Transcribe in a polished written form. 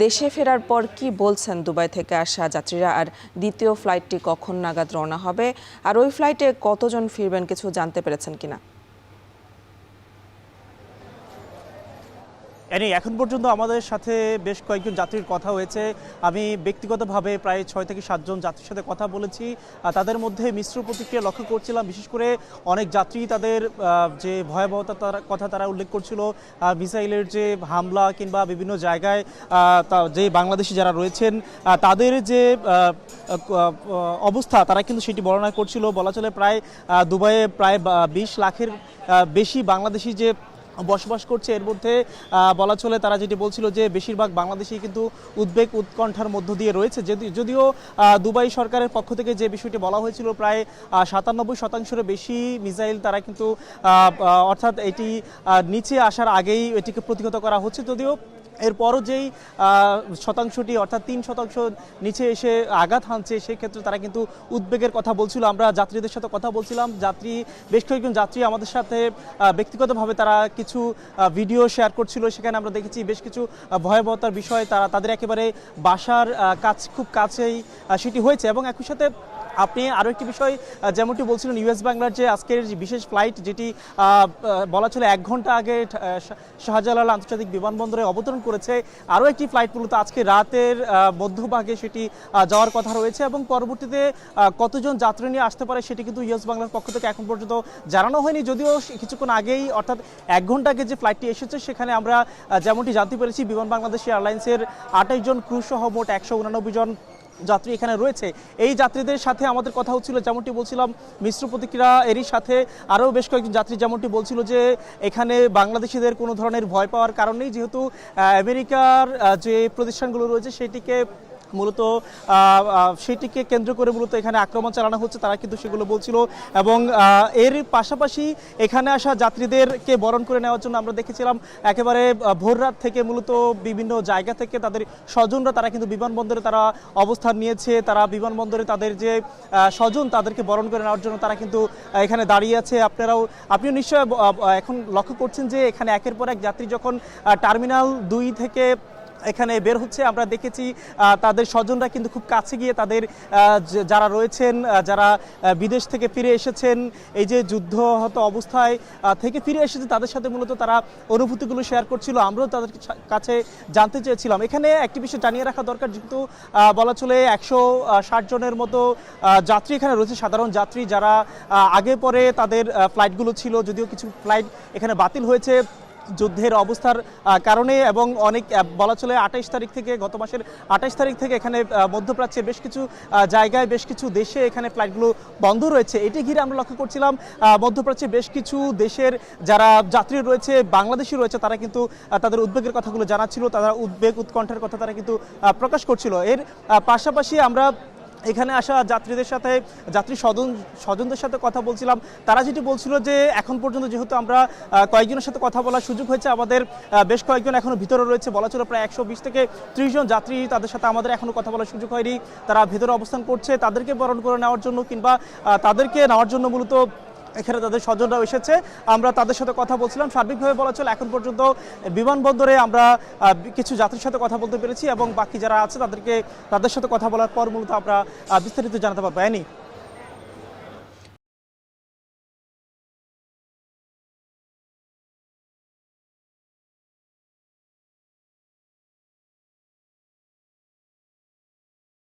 দেশে ফেরার পর কি বলছেন দুবাই থেকে আসা যাত্রীরা, আর দ্বিতীয় ফ্লাইটটি কখন নাগাদ রওনা হবে, আর ওই ফ্লাইটে কতজন ফিরবেন কিছু জানতে পেরেছেন কিনা? এখন পর্যন্ত আমাদের সাথে বেশ কয়েকজন যাত্রীর কথা হয়েছে। আমি ব্যক্তিগতভাবে প্রায় 6 থেকে 7 জন যাত্রীর সাথে কথা বলেছি। তাদের মধ্যে মিশ্র প্রতিক্রিয়া লক্ষ্য করছিলাম। বিশেষ করে অনেক যাত্রী তাদের যে ভয়াবহতার কথা তারা উল্লেখ করছিল, মিসাইলের যে হামলা কিংবা বিভিন্ন জায়গায় যে বাংলাদেশি যারা রয়েছেন তাদের যে অবস্থা তারা কিন্তু সেটি বর্ণনা করছিল। বলা চলে প্রায় দুবাইয়ে প্রায় 20 লাখের বেশি বাংলাদেশি যে বসবাস করছে। এর মধ্যে বলা চলে তারা যেটি বলছিল যে বেশিরভাগ বাংলাদেশি কিন্তু উদ্বেগ উৎকণ্ঠার মধ্য দিয়ে রয়েছে। যদিও দুবাই সরকারের পক্ষ থেকে যে বিষয়টি বলা হয়েছিল প্রায় 97% বেশি মিসাইল তারা কিন্তু অর্থাৎ এটি নিচে আসার আগেই এটিকে প্রতিহত করা হচ্ছে। যদিও এরপরও যেই শতাংশটি অর্থাৎ 3% নিচে এসে আঘাত হানছে, সেক্ষেত্রে তারা কিন্তু উদ্বেগের কথা বলছিল। আমরা যাত্রীদের সাথে কথা বলছিলাম, বেশ কয়েকজন যাত্রী আমাদের সাথে ব্যক্তিগতভাবে তারা কিছু ভিডিও শেয়ার করছিল। সেখানে আমরা দেখেছি বেশ কিছু ভয়াবহতার বিষয় তাদের একেবারে বাসার খুব কাছেই সেটি হয়েছে। এবং একই সাথে আপনি আরও একটি বিষয় যেমনটি বলছিলেন, ইউএস বাংলার যে আজকের বিশেষ ফ্লাইট যেটি বলা চলে 1 ঘন্টা আগে শাহজালাল আন্তর্জাতিক বিমানবন্দরে অবতরণ করেছে, আরও একটি ফ্লাইট মূলত আজকে রাতের মধ্যভাগে সেটি যাওয়ার কথা রয়েছে। এবং পরবর্তীতে কতজন যাত্রী নিয়ে আসতে পারে সেটি কিন্তু ইউএস বাংলার পক্ষ থেকে এখন পর্যন্ত জানানো হয়নি। যদিও কিছুক্ষণ আগেই অর্থাৎ 1 ঘন্টা আগে যে ফ্লাইটটি এসেছে সেখানে আমরা যেমনটি জানতে পেরেছি বিমান বাংলাদেশ এয়ারলাইন্সের 28 জন ক্রু সহ মোট 189 জন যাত্রী এখানে রয়েছে। এই যাত্রীদের সাথে আমাদের কথা হচ্ছিল, যেমনটি বলছিলাম মিশ্র প্রতিক্রিয়া। এরই সাথে আরও বেশ কয়েকজন যাত্রী যেমনটি বলছিল যে এখানে বাংলাদেশিদের কোনো ধরনের ভয় পাওয়ার কারণ নেই, যেহেতু আমেরিকার যে প্রতিষ্ঠানগুলো রয়েছে সেটিকে কেন্দ্র করে মূলত এখানে আক্রমণ চালানো হচ্ছে, তারা কিন্তু সেগুলো বলছিল। এবং এর পাশাপাশি এখানে আসা যাত্রীদেরকে বরণ করে নেওয়ার জন্য আমরা দেখেছিলাম একেবারে ভোর রাত থেকে মূলত বিভিন্ন জায়গা থেকে তাদের স্বজনরা তারা কিন্তু বিমানবন্দরে তারা অবস্থান নিয়েছে। তারা বিমানবন্দরে তাদের যে স্বজন তাদেরকে বরণ করে নেওয়ার জন্য তারা কিন্তু এখানে দাঁড়িয়ে আছে। আপনিও নিশ্চয় এখন লক্ষ্য করছেন যে এখানে একের পর এক যাত্রী যখন টার্মিনাল 2 থেকে এখানে বের হচ্ছে, আমরা দেখেছি তাদের স্বজনরা কিন্তু খুব কাছে গিয়ে তাদের যারা রয়েছেন, যারা বিদেশ থেকে ফিরে এসেছেন, এই যে যুদ্ধহত অবস্থায় থেকে ফিরে এসেছে, তাদের সাথে মূলত তারা অনুভূতিগুলো শেয়ার করছিল। আমরাও তাদের কাছে জানতে চেয়েছিলাম। এখানে একটি বিষয় জানিয়ে রাখা দরকার, যেহেতু বলা চলে 160 জনের মতো যাত্রী এখানে রয়েছে, সাধারণ যাত্রী যারা আগে পরে তাদের ফ্লাইটগুলো ছিল। যদিও কিছু ফ্লাইট এখানে বাতিল হয়েছে যুদ্ধের অবস্থার কারণে, এবং অনেক বলা চলে 28 তারিখ থেকে গত মাসের 28 তারিখ থেকে এখানে মধ্যপ্রাচ্যে বেশ কিছু জায়গায় বেশ কিছু দেশে এখানে ফ্লাইটগুলো বন্ধ রয়েছে। এটি ঘিরে আমরা লক্ষ্য করছিলাম মধ্যপ্রাচ্যে বেশ কিছু দেশের যারা যাত্রী রয়েছে, বাংলাদেশি রয়েছে, তারা কিন্তু তাদের উদ্বেগের কথাগুলো জানাচ্ছিল, তারা উদ্বেগ উৎকণ্ঠার কথা তারা কিন্তু প্রকাশ করছিল। এর পাশাপাশি আমরা এখানে আসা যাত্রী স্বজনদের সাথে কথা বলছিলাম। তারা যেটি বলছিল যে এখন পর্যন্ত যেহেতু আমরা কয়েকজনের সাথে কথা বলার সুযোগ হয়েছে, আমাদের বেশ কয়েকজন এখনো ভিতরে রয়েছে। বলা ছিল প্রায় 120 থেকে 30 জন যাত্রী, তাদের সাথে আমাদের এখনো কথা বলার সুযোগ হয়নি। তারা ভিতরে অবস্থান করছে, তাদেরকে বরণ করে নেওয়ার জন্য কিংবা তাদেরকে নেওয়ার জন্য মূলত এখানে তাদের স্বজনরাও এসেছে। আমরা তাদের সাথে কথা বলছিলাম। সার্বিকভাবে বলা চলে এখন পর্যন্ত বিমানবন্দরে আমরা কিছু যাত্রীর সাথে কথা বলতে পেরেছি, এবং বাকি যারা আছে তাদের সাথে কথা বলার পর মূলত আমরা বিস্তারিত জানাতে পারবো।